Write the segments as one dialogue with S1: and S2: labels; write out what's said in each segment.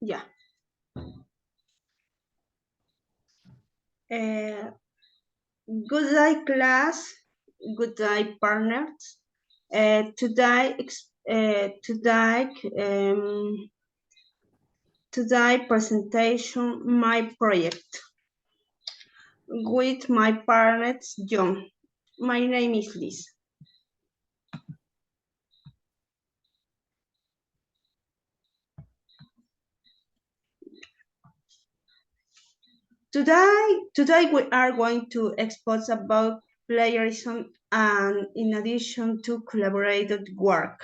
S1: Yeah. Good day, class. Good day, partners. Today presentation my project with my partners John. My name is Liz. Today we are going to expose about plagiarism and in addition to collaborated work.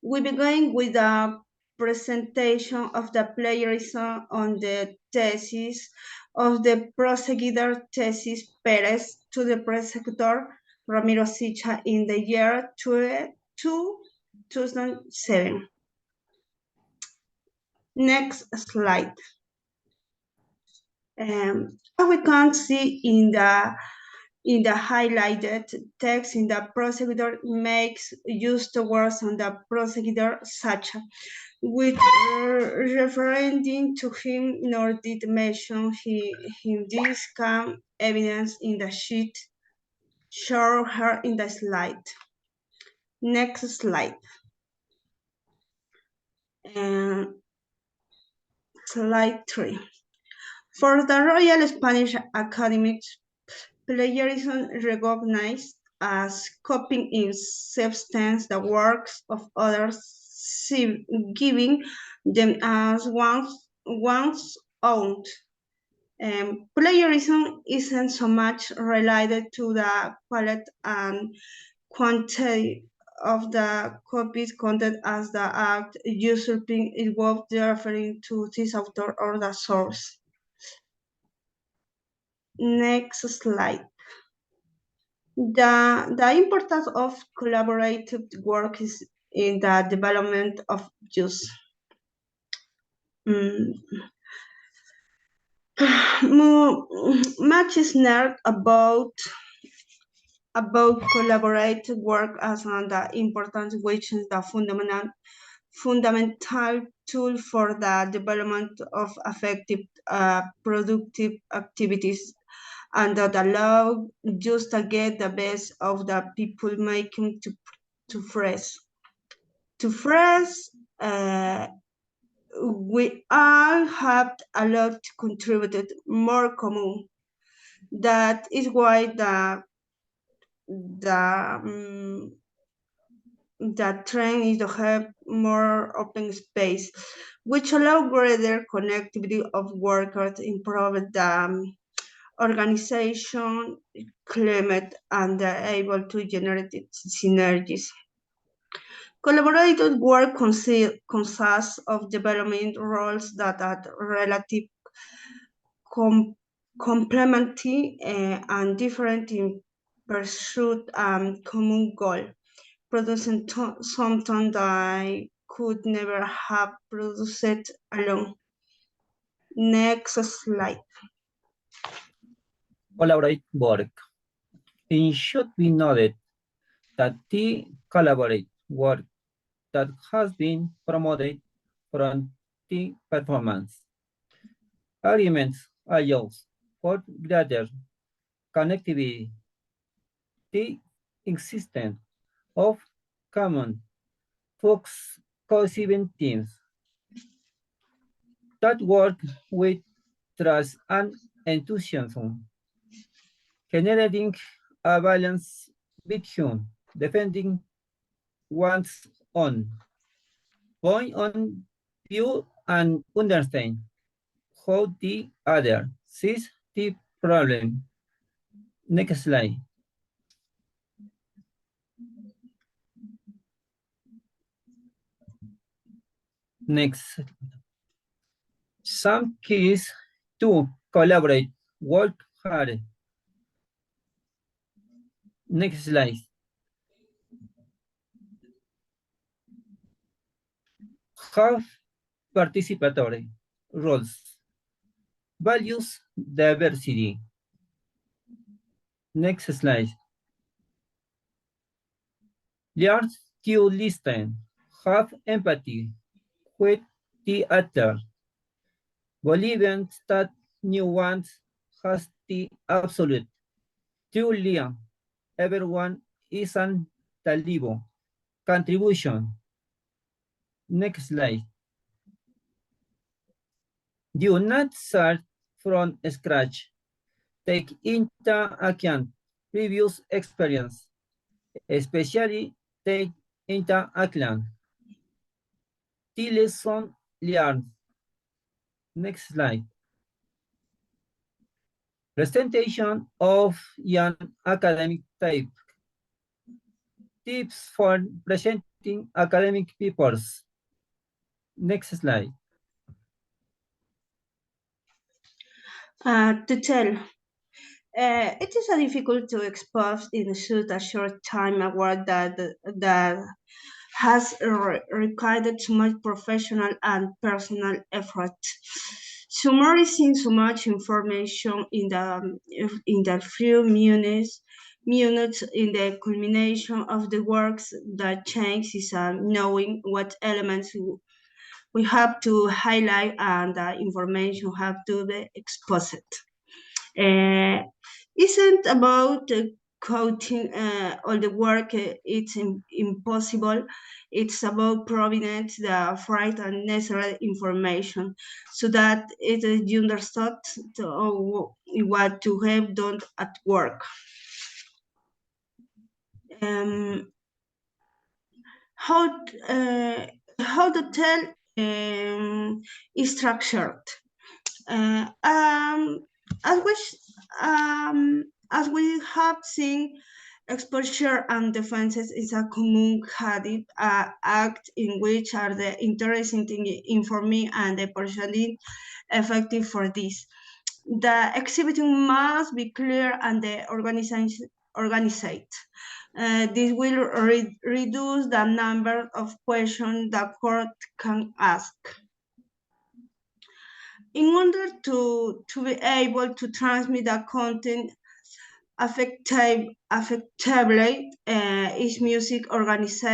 S1: We begin with a presentation of the plagiarism on the thesis of the prosecutor thesis Perez to the prosecutor Ramiro Sicha in the year 2007. Next slide. As we can see in the highlighted text in the prosecutor makes use the words on the prosecutor Sacha, with referring to him nor did mention him. This can evidence in the sheet show her in the slide. Next slide. Slide 3. For the Royal Spanish Academy, plagiarism recognized as copying in substance the works of others, giving them as one's own. Plagiarism isn't so much related to the quality and quantity of the copied content as the act usurping it was referring to this author or the source. Next slide. The importance of collaborative work is in the development of use. Much is learned about collaborative work as the importance which is the fundamental tool for the development of effective productive activities and that allow just to get the best of the people making to phrase. To phrase, we all have a lot contributed more common. That is why the trend is to have more open space, which allow greater connectivity of workers, improve the organization climate, and they're able to generate synergies. Collaborative work consists of development roles that are relative complementary and different in pursuit and common goal, producing something that I could never have produced alone. Next slide.
S2: Collaborate work. It should be noted that the collaborate work that has been promoted from the performance agreements allows for greater connectivity, the existence of common folks cohesive teams that work with trust and enthusiasm, generating a balance between defending one's own point on view and understand how the other sees the problem. Next slide. Next. Some keys to collaborate, work hard. Next slide. Have participatory roles. Values diversity. Next slide. Learn to listen. Have empathy with theater. Bolivian stat new ones has the absolute. Julian, everyone is an talibo. Contribution. Next slide. Do not start from scratch. Take into account previous experience, especially take into account the lesson learned. Next slide. Presentation of an academic type. Tips for presenting academic papers. Next slide.
S1: To tell. It is difficult to expose in such a short time a work that has required so much professional and personal effort. Summarizing so much information in the few minutes in the culmination of the works that change is knowing what elements we have to highlight and the information have to be exposed. Uh, isn't about quoting all the work. It's impossible. It's about providing the right and necessary information so that it is understood what to have done at work. Um, how how the tell is structured. Uh, um, as we as we have seen, exposure and defenses is a common habit act in which are the interesting thing informing and the partially effective for this. The exhibiting must be clear and the organization organized. This will reduce the number of questions the court can ask in order to be able to transmit the content effectively, is music organized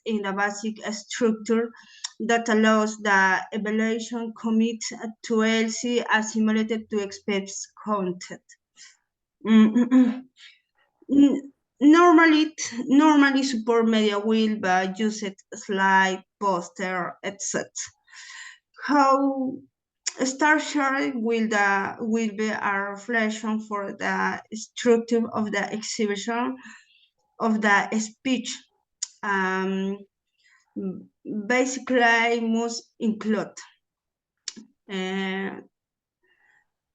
S1: in a basic structure that allows the evaluation commit to LC assimilated to expect content. Mm. Normally support media will be used slide, poster, etc. How star sharing will be a reflection for the structure of the exhibition of the speech. Um, Basically, must include uh,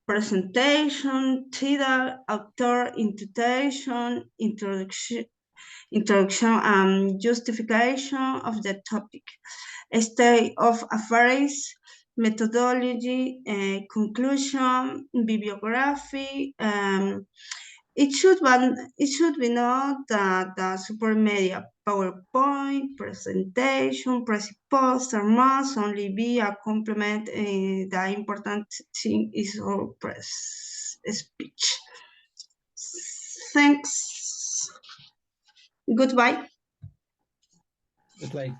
S1: presentation, title, author, introduction, and justification of the topic, a state of affairs, methodology, conclusion, bibliography. It should be known that the super media PowerPoint presentation, press poster must only be a complement. The important thing is our press speech. Thanks. Goodbye.
S2: Goodbye.